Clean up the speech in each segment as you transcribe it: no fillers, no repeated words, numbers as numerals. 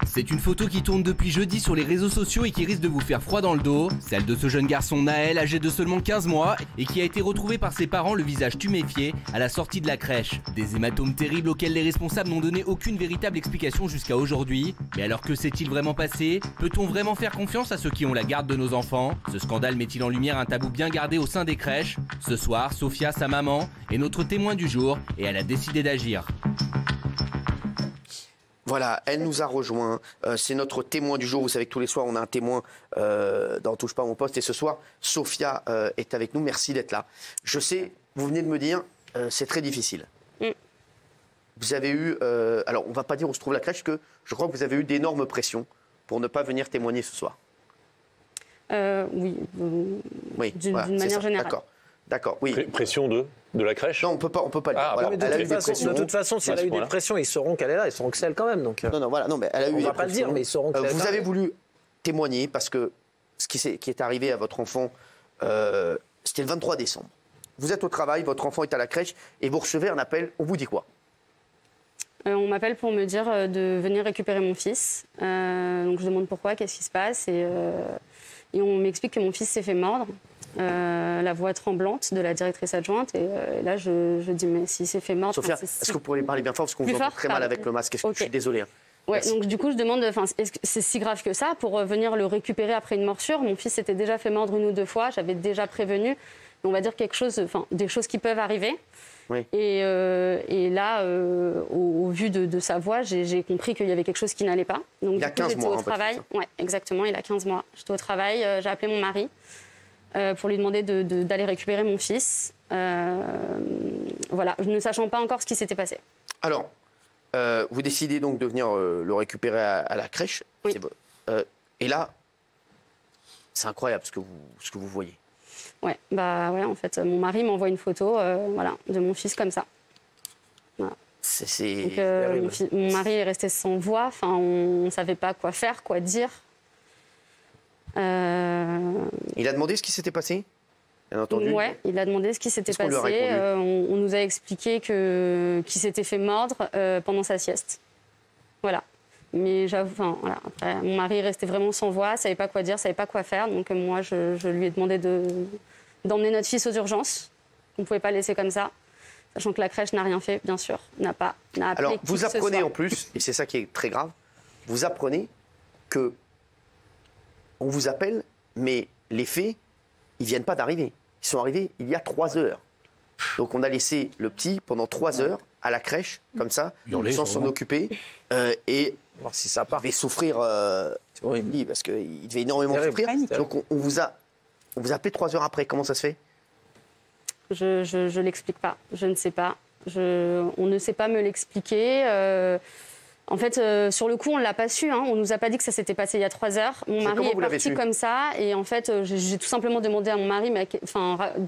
C'est une photo qui tourne depuis jeudi sur les réseaux sociaux et qui risque de vous faire froid dans le dos. Celle de ce jeune garçon Naël, âgé de seulement 15 mois et qui a été retrouvé par ses parents le visage tuméfié à la sortie de la crèche. Des hématomes terribles auxquels les responsables n'ont donné aucune véritable explication jusqu'à aujourd'hui. Mais alors que s'est-il vraiment passé? Peut-on vraiment faire confiance à ceux qui ont la garde de nos enfants? Ce scandale met-il en lumière un tabou bien gardé au sein des crèches? Ce soir, Sophia, sa maman, est notre témoin du jour et elle a décidé d'agir. Voilà, elle nous a rejoint. C'est notre témoin du jour. Vous savez que tous les soirs, on a un témoin dans Touche pas à mon poste. Et ce soir, Sophia est avec nous. Merci d'être là. Je sais, vous venez de me dire, c'est très difficile. Vous avez eu... alors, on ne va pas dire où se trouve la crèche, parce que je crois que vous avez eu d'énormes pressions pour ne pas venir témoigner ce soir. Oui, oui, d'une voilà, manière générale. D'accord. D'accord, oui. Pression de la crèche? Non, on peut pas le dire. Voilà. Mais de toute façon, si elle a eu des pressions, ils sauront qu'elle est là, ils sauront que c'est elle quand même. Donc, non, voilà, non, mais elle a eu on des va pas le dire, mais ils sauront que vous avez voulu témoigner parce que ce qui est arrivé à votre enfant, c'était le 23 décembre. Vous êtes au travail, votre enfant est à la crèche et vous recevez un appel. On vous dit quoi? On m'appelle pour me dire de venir récupérer mon fils. Donc je demande pourquoi, qu'est-ce qui se passe et on m'explique que mon fils s'est fait mordre. La voix tremblante de la directrice adjointe et là je dis mais s'il s'est fait mordre... Sophia, est-ce que vous pourriez parler bien fort parce qu'on vous entend très mal avec le masque? Je suis désolé. Hein. Ouais, donc du coup je demande, est-ce que c'est si grave que ça pour venir le récupérer après une morsure? Mon fils s'était déjà fait mordre 1 ou 2 fois, j'avais déjà prévenu. On va dire quelque chose, des choses qui peuvent arriver. Oui. Et là, au vu de sa voix, j'ai compris qu'il y avait quelque chose qui n'allait pas. Donc, il a 15 mois. Au travail. Ouais, exactement, il a 15 mois. J'étais au travail, j'ai appelé mon mari pour lui demander d'aller récupérer mon fils. Voilà, ne sachant pas encore ce qui s'était passé. Alors, vous décidez donc de venir le récupérer à la crèche. Oui. Et là, c'est incroyable ce que vous voyez. Ouais, en fait, mon mari m'envoie une photo de mon fils comme ça. Voilà. Donc, mon mari est resté sans voix, on ne savait pas quoi faire, quoi dire. Il a demandé ce qui s'était passé, bien entendu. Ouais, il a demandé ce qui s'était passé. On nous a expliqué qu'il s'était fait mordre pendant sa sieste. Voilà. Mais j'avoue, après, mon mari restait vraiment sans voix, savait pas quoi dire, savait pas quoi faire. Donc moi, je lui ai demandé d'emmener notre fils aux urgences. On ne pouvait pas le laisser comme ça, sachant que la crèche n'a rien fait, bien sûr, n'a appelé. Alors, vous apprenez en plus, et c'est ça qui est très grave, vous apprenez que on vous appelle, mais les faits, ils viennent pas d'arriver. Ils sont arrivés il y a 3 heures. Donc on a laissé le petit pendant 3 heures à la crèche, comme ça, sans s'en occuper, et voir si ça part. Il devait souffrir, parce qu'il devait énormément souffrir. Donc on vous a appelé 3 heures après. Comment ça se fait? Je l'explique pas. Je ne sais pas. On ne sait pas me l'expliquer. En fait, sur le coup, on ne l'a pas su. On ne nous a pas dit que ça s'était passé il y a 3 heures. Mon mari est parti comme ça. Et en fait, j'ai tout simplement demandé à mon mari,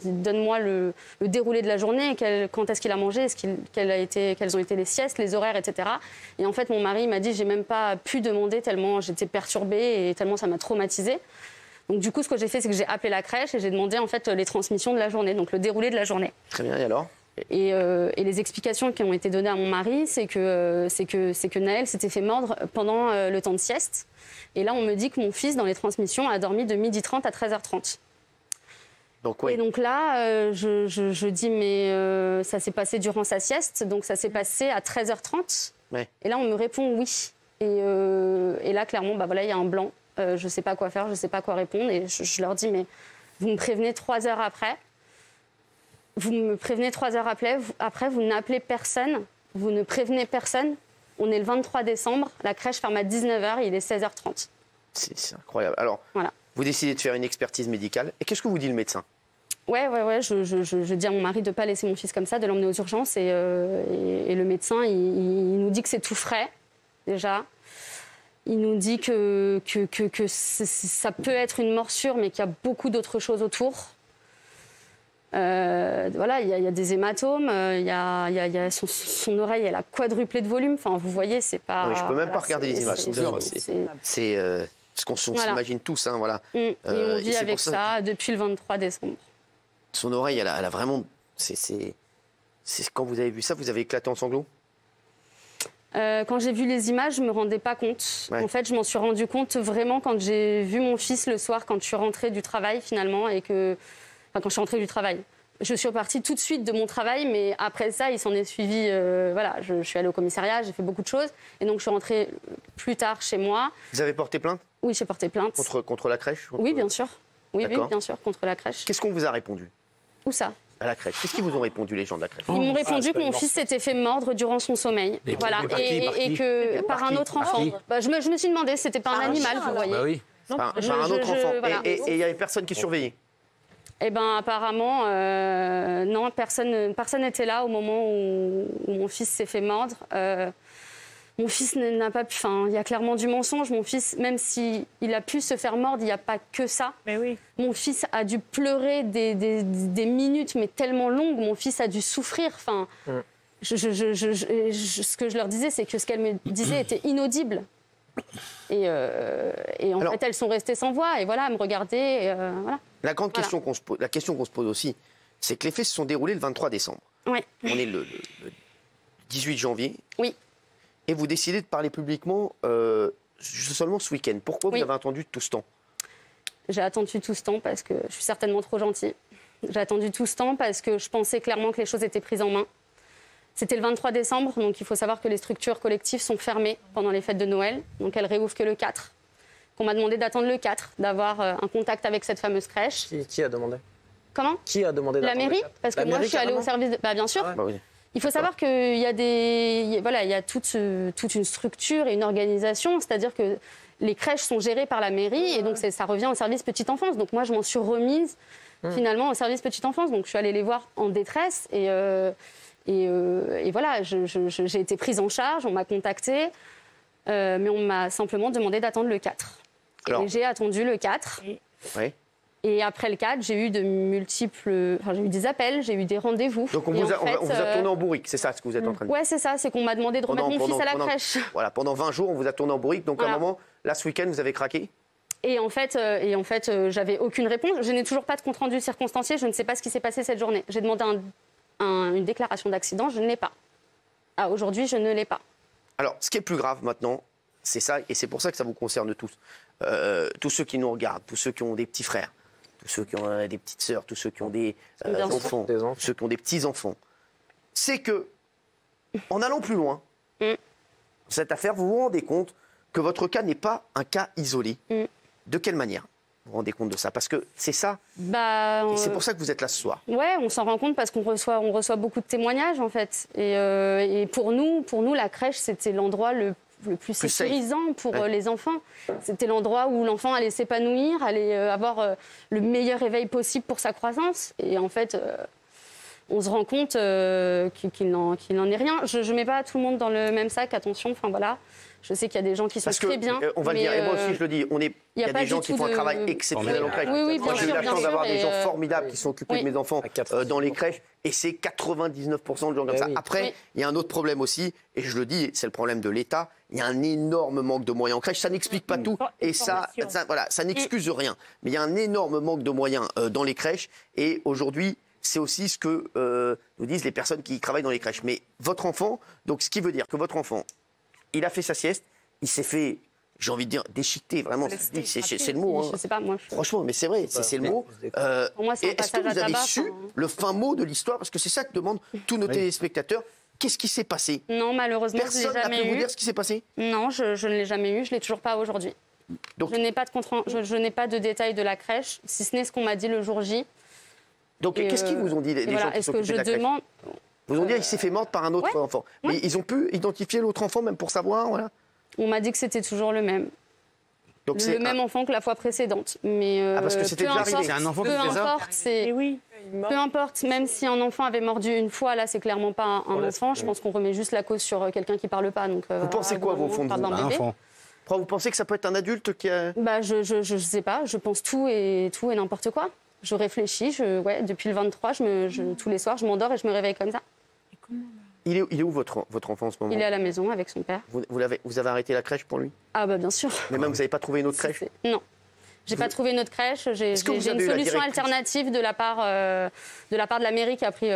donne-moi le déroulé de la journée, quand est-ce qu'il a mangé, quelles ont été les siestes, les horaires, etc. Et en fait, mon mari m'a dit, j'ai même pas pu demander tellement j'étais perturbée et tellement ça m'a traumatisée. Donc du coup, ce que j'ai fait, c'est que j'ai appelé la crèche et j'ai demandé en fait les transmissions de la journée, donc le déroulé de la journée. Très bien, et alors? Et les explications qui ont été données à mon mari, c'est que Naël s'était fait mordre pendant le temps de sieste. Et là, on me dit que mon fils, dans les transmissions, a dormi de 12h30 à 13h30. Donc, oui. Et donc là, je dis, mais ça s'est passé durant sa sieste, donc ça s'est passé à 13h30. Ouais. Et là, on me répond oui. Et là, clairement, il y a un blanc. Je ne sais pas quoi faire, je ne sais pas quoi répondre. Et je leur dis, mais vous me prévenez 3 heures après. Vous me prévenez 3 heures après, vous n'appelez personne, vous ne prévenez personne. On est le 23 décembre, la crèche ferme à 19h, il est 16h30. C'est incroyable. Alors, voilà. Vous décidez de faire une expertise médicale. Et qu'est-ce que vous dit le médecin? Ouais, je dis à mon mari de ne pas laisser mon fils comme ça, de l'emmener aux urgences. Et le médecin, il nous dit que c'est tout frais, déjà. Il nous dit que ça peut être une morsure, mais qu'il y a beaucoup d'autres choses autour. Voilà, il y a des hématomes, il y a son oreille, elle a quadruplé de volume. Enfin, vous voyez, c'est pas. Oui, je peux même pas regarder les images. C'est ce qu'on s'imagine tous, voilà. Et on vit avec ça depuis le 23 décembre. Son oreille, elle a vraiment. C'est quand vous avez vu ça, vous avez éclaté en sanglots? Quand j'ai vu les images, je ne me rendais pas compte. Ouais. En fait, je m'en suis rendu compte vraiment quand j'ai vu mon fils le soir, quand je suis rentrée du travail finalement, quand je suis rentrée du travail. Je suis repartie tout de suite de mon travail, mais après ça, il s'en est suivi. Voilà, je suis allée au commissariat, j'ai fait beaucoup de choses. Et donc, je suis rentrée plus tard chez moi. Vous avez porté plainte? Oui, j'ai porté plainte. Contre la crèche? Oui, bien sûr. Oui, bien sûr, contre la crèche. Qu'est-ce qu'on vous a répondu? Où ça? À la crèche. Qu'est-ce qu'ils vous ont répondu, les gens de la crèche? Ils m'ont répondu que mon fils s'était fait mordre durant son sommeil. Voilà. Et que par un autre enfant. Bah, je me suis demandé, c'était pas un animal, vous voyez. Bah oui. Par un autre enfant. Voilà. Et il y avait personne qui surveillait? Eh bien, apparemment, non, personne n'était là au moment où mon fils s'est fait mordre. Mon fils n'a pas pu... Enfin, il y a clairement du mensonge. Mon fils, même s'il a pu se faire mordre, il n'y a pas que ça. Mais oui. Mon fils a dû pleurer des minutes, mais tellement longues. Mon fils a dû souffrir. Enfin, ce que je leur disais, c'est que ce qu'elles me disaient était inaudible. Et en fait, elles sont restées sans voix. Et voilà, elles me regardaient. Et voilà. La grande question qu'on se pose, la question qu'on se pose aussi, c'est que les faits se sont déroulés le 23 décembre. Oui. On est le 18 janvier. Oui. Et vous décidez de parler publiquement seulement ce week-end. Pourquoi vous avez attendu tout ce temps? J'ai attendu tout ce temps parce que je suis certainement trop gentille. J'ai attendu tout ce temps parce que je pensais clairement que les choses étaient prises en main. C'était le 23 décembre, donc il faut savoir que les structures collectives sont fermées pendant les fêtes de Noël. Donc elles réouvrent que le 4. On m'a demandé d'attendre le 4, d'avoir un contact avec cette fameuse crèche. Qui a demandé? Comment? Qui a demandé d'attendre? La mairie, parce que moi je suis allée au service... Bah, bien sûr. Ah ouais. Bah oui. Il faut savoir qu'il y a il y a toute une structure et une organisation, c'est-à-dire que les crèches sont gérées par la mairie et donc ça revient au service petite enfance. Donc moi, je m'en suis remise finalement au service petite enfance. Donc je suis allée les voir en détresse et voilà, j'ai été prise en charge, on m'a contactée, mais on m'a simplement demandé d'attendre le 4. Et j'ai attendu le 4. Oui. Et après le 4, j'ai eu j'ai eu des appels, j'ai eu des rendez-vous. Donc on vous a tourné en bourrique, c'est ça ce que vous êtes en train de dire? Ouais, c'est ça, c'est qu'on m'a demandé de remettre mon fils à la crèche. Voilà, pendant 20 jours, on vous a tourné en bourrique. Donc à un moment, là, ce week-end, vous avez craqué? Et en fait, j'avais aucune réponse. Je n'ai toujours pas de compte-rendu circonstancié, je ne sais pas ce qui s'est passé cette journée. J'ai demandé une déclaration d'accident, je ne l'ai pas. Aujourd'hui, je ne l'ai pas. Alors, ce qui est plus grave maintenant, c'est ça, et c'est pour ça que ça vous concerne tous. Tous ceux qui nous regardent, tous ceux qui ont des petits frères, tous ceux qui ont des petites sœurs, tous ceux qui ont des enfants, ceux qui ont des petits-enfants. C'est que, en allant plus loin, cette affaire, vous vous rendez compte que votre cas n'est pas un cas isolé. De quelle manière vous vous rendez compte de ça? Parce que c'est ça, et c'est pour ça que vous êtes là ce soir. Ouais, on s'en rend compte parce qu'on reçoit beaucoup de témoignages, en fait. Et pour nous, la crèche, c'était l'endroit le plus sécurisant pour les enfants. C'était l'endroit où l'enfant allait s'épanouir, allait avoir le meilleur éveil possible pour sa croissance. Et en fait, on se rend compte qu'il n'en est rien. Je ne mets pas tout le monde dans le même sac, attention, enfin voilà. Je sais qu'il y a des gens qui sont très bien. On va le dire, et moi aussi je le dis, il y a des gens qui font un travail exceptionnel en crèche. Oui, moi j'ai eu la chance d'avoir des gens formidables qui sont occupés de mes enfants dans les crèches, et c'est 99% de gens comme ça. Après, il y a un autre problème aussi, et je le dis, c'est le problème de l'État. Il y a un énorme manque de moyens en crèche. Ça n'explique pas tout, et ça n'excuse rien. Mais il y a un énorme manque de moyens dans les crèches, et aujourd'hui, c'est aussi ce que nous disent les personnes qui travaillent dans les crèches. Mais votre enfant, donc ce qui veut dire que votre enfant, il a fait sa sieste, il s'est fait, j'ai envie de dire, déchiqueter, vraiment, c'est le mot. Hein. Je sais pas, moi. Franchement, mais c'est vrai, c'est le mot. Pour moi, c'est un est-ce que vous avez su le fin mot de l'histoire? Parce que c'est ça que demandent tous nos téléspectateurs. Qu'est-ce qui s'est passé? Non, malheureusement, personne n'a pu vous dire ce qui s'est passé? Non, je ne l'ai jamais eu, je ne l'ai toujours pas aujourd'hui. Je n'ai pas de détails de la crèche, si ce n'est ce qu'on m'a dit le jour J. Donc, qu'est-ce qu'ils vous ont dit, les gens qui s'occupent de la crèche? Vous ont dit qu'il s'est fait mordre par un autre enfant. Mais ils ont pu identifier l'autre enfant, même pour savoir, voilà. On m'a dit que c'était toujours le même. Donc le même enfant que la fois précédente. Mais parce que c'était déjà arrivé. C'est un enfant qui fait ça. Peu importe, même si un enfant avait mordu une fois, là, c'est clairement pas un enfant. Je pense qu'on remet juste la cause sur quelqu'un qui parle pas. Donc, vous pensez quoi, vous, au fond de vous? Un enfant. Vous pensez que ça peut être un adulte qui a... Je sais pas. Je pense tout et n'importe quoi. Je réfléchis. Depuis le 23, tous les soirs, je m'endors et je me réveille comme ça. Il est où votre enfant en ce moment? Il est à la maison avec son père. Vous avez arrêté la crèche pour lui? Ah bien sûr. Mais même vous n'avez pas trouvé une autre crèche? Non. J'ai pas trouvé une autre crèche. J'ai une solution alternative de la part de la mairie qui a pris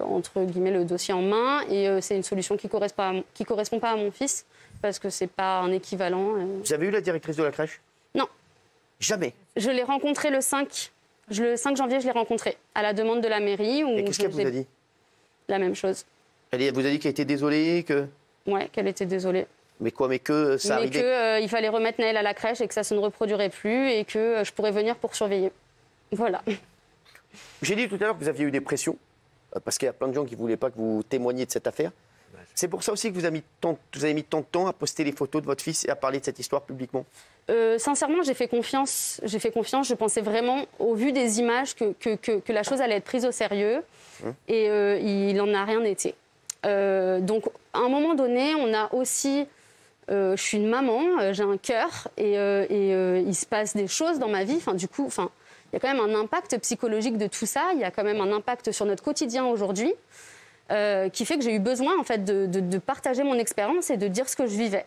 entre guillemets le dossier en main. Et c'est une solution qui correspond pas à mon fils parce que c'est pas un équivalent. Vous avez eu la directrice de la crèche? Non. Jamais? Je l'ai rencontrée le 5 janvier. Je l'ai rencontrée à la demande de la mairie. Et qu'est-ce qu'elle vous a dit? La même chose. Elle vous a dit qu'elle était désolée Ouais, qu'elle était désolée. Mais quoi? Mais que ça arrivait? Mais qu'il fallait remettre Naël à la crèche et que ça se ne reproduirait plus et que je pourrais venir pour surveiller. Voilà. J'ai dit tout à l'heure que vous aviez eu des pressions, parce qu'il y a plein de gens qui ne voulaient pas que vous témoigniez de cette affaire. C'est pour ça aussi que vous avez mis tant de temps à poster les photos de votre fils et à parler de cette histoire publiquement? Sincèrement, j'ai fait confiance. Je pensais vraiment, au vu des images, que la chose allait être prise au sérieux. Et il n'en a rien été. Donc, à un moment donné, on a aussi... je suis une maman, j'ai un cœur et il se passe des choses dans ma vie. Du coup, il y a quand même un impact psychologique de tout ça. Il y a quand même un impact sur notre quotidien aujourd'hui qui fait que j'ai eu besoin en fait, de partager mon expérience et de dire ce que je vivais.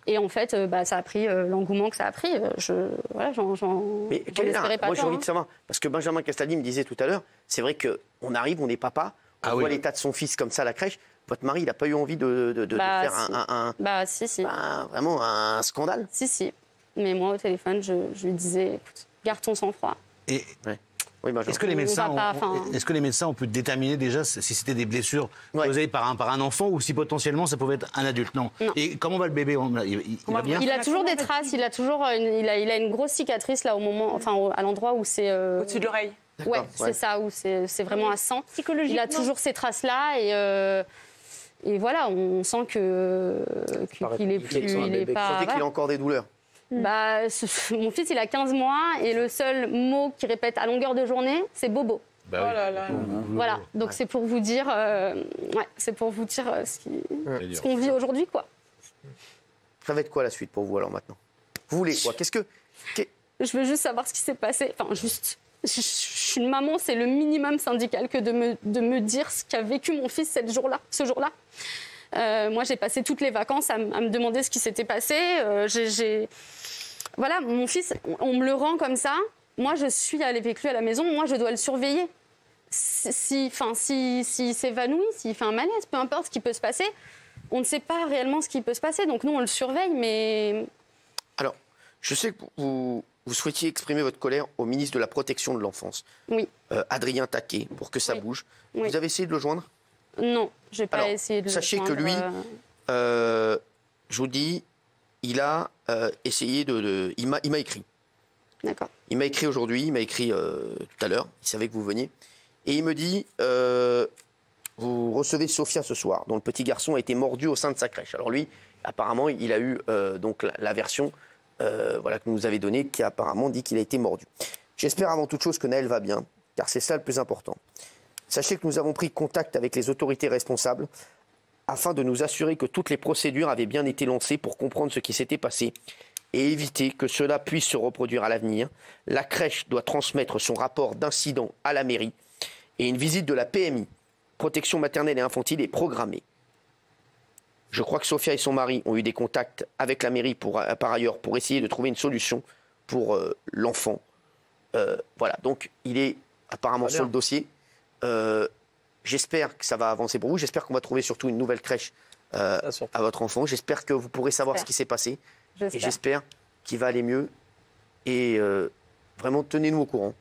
Et en fait, ça a pris l'engouement que ça a pris. Mais moi, j'ai envie de savoir, parce que Benjamin Castaldi me disait tout à l'heure, c'est vrai qu'on arrive, on n'est papa, on voit l'état de son fils comme ça à la crèche. Votre mari, il n'a pas eu envie de faire si. Vraiment un scandale? Si. Mais moi, au téléphone, je lui disais, écoute, garde ton sang-froid. Et... Ouais. Oui, est-ce que les médecins ont pu déterminer déjà si c'était des blessures causées par un enfant ou si potentiellement ça pouvait être un adulte? Non. Et comment va le bébé? Il va bien? Il a toujours des traces. Il a une grosse cicatrice là à l'endroit où c'est au-dessus de l'oreille. Ouais, c'est ça, où c'est vraiment à sang. Il a toujours ces traces là et voilà, on sent qu'il est plus, il est pas. Vous sentez qu'il a encore des douleurs? Mon fils, il a 15 mois et le seul mot qu'il répète à longueur de journée, c'est bobo. Oh là là. Voilà, donc c'est pour vous dire, ce qu'on vit aujourd'hui, quoi. Ça va être quoi la suite pour vous alors maintenant? Vous voulez quoi? Je veux juste savoir ce qui s'est passé. Je suis une maman, c'est le minimum syndical que de me dire ce qu'a vécu mon fils ce jour-là. Moi, j'ai passé toutes les vacances à me demander ce qui s'était passé. Voilà, mon fils, on me le rend comme ça. Moi, je suis allée avec lui à la maison. Moi, je dois le surveiller. S'il s'évanouit, s'il fait un malaise, peu importe ce qui peut se passer, on ne sait pas réellement ce qui peut se passer. Donc, nous, on le surveille, mais... Alors, je sais que vous souhaitiez exprimer votre colère au ministre de la Protection de l'Enfance. Oui. Adrien Taquet, pour que ça bouge. Oui. Vous avez essayé de le joindre? Non, je n'ai pas essayé de le joindre. Sachez que lui, je vous dis, il a essayé il m'a écrit. D'accord. Il m'a écrit aujourd'hui, il m'a écrit tout à l'heure, il savait que vous veniez. Et il me dit, vous recevez Sophia ce soir, dont le petit garçon a été mordu au sein de sa crèche. Alors lui, apparemment, il a eu donc la version que nous avez donnée, qui a apparemment dit qu'il a été mordu. J'espère avant toute chose que Naël va bien, car c'est ça le plus important. Sachez que nous avons pris contact avec les autorités responsables afin de nous assurer que toutes les procédures avaient bien été lancées pour comprendre ce qui s'était passé et éviter que cela puisse se reproduire à l'avenir. La crèche doit transmettre son rapport d'incident à la mairie et une visite de la PMI, protection maternelle et infantile, est programmée. Je crois que Sophia et son mari ont eu des contacts avec la mairie par ailleurs pour essayer de trouver une solution pour l'enfant. Voilà, donc il est apparemment sur le dossier. J'espère que ça va avancer pour vous. J'espère qu'on va trouver surtout une nouvelle crèche à votre enfant. J'espère que vous pourrez savoir ce qui s'est passé. Et j'espère qu'il va aller mieux. Et vraiment, tenez-nous au courant.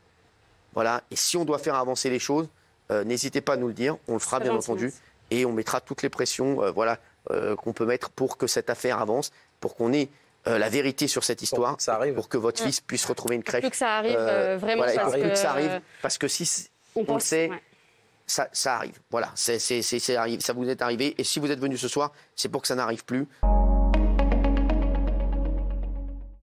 Voilà. Et si on doit faire avancer les choses, n'hésitez pas à nous le dire. On le fera, bien entendu. Et on mettra toutes les pressions qu'on peut mettre pour que cette affaire avance, pour qu'on ait la vérité sur cette histoire, pour que votre fils puisse retrouver une crèche. Pour que ça arrive, vraiment. Voilà, pour que ça arrive. Parce que si on le sait... Ouais. Ça arrive, voilà, ça vous est arrivé. Et si vous êtes venu ce soir, c'est pour que ça n'arrive plus.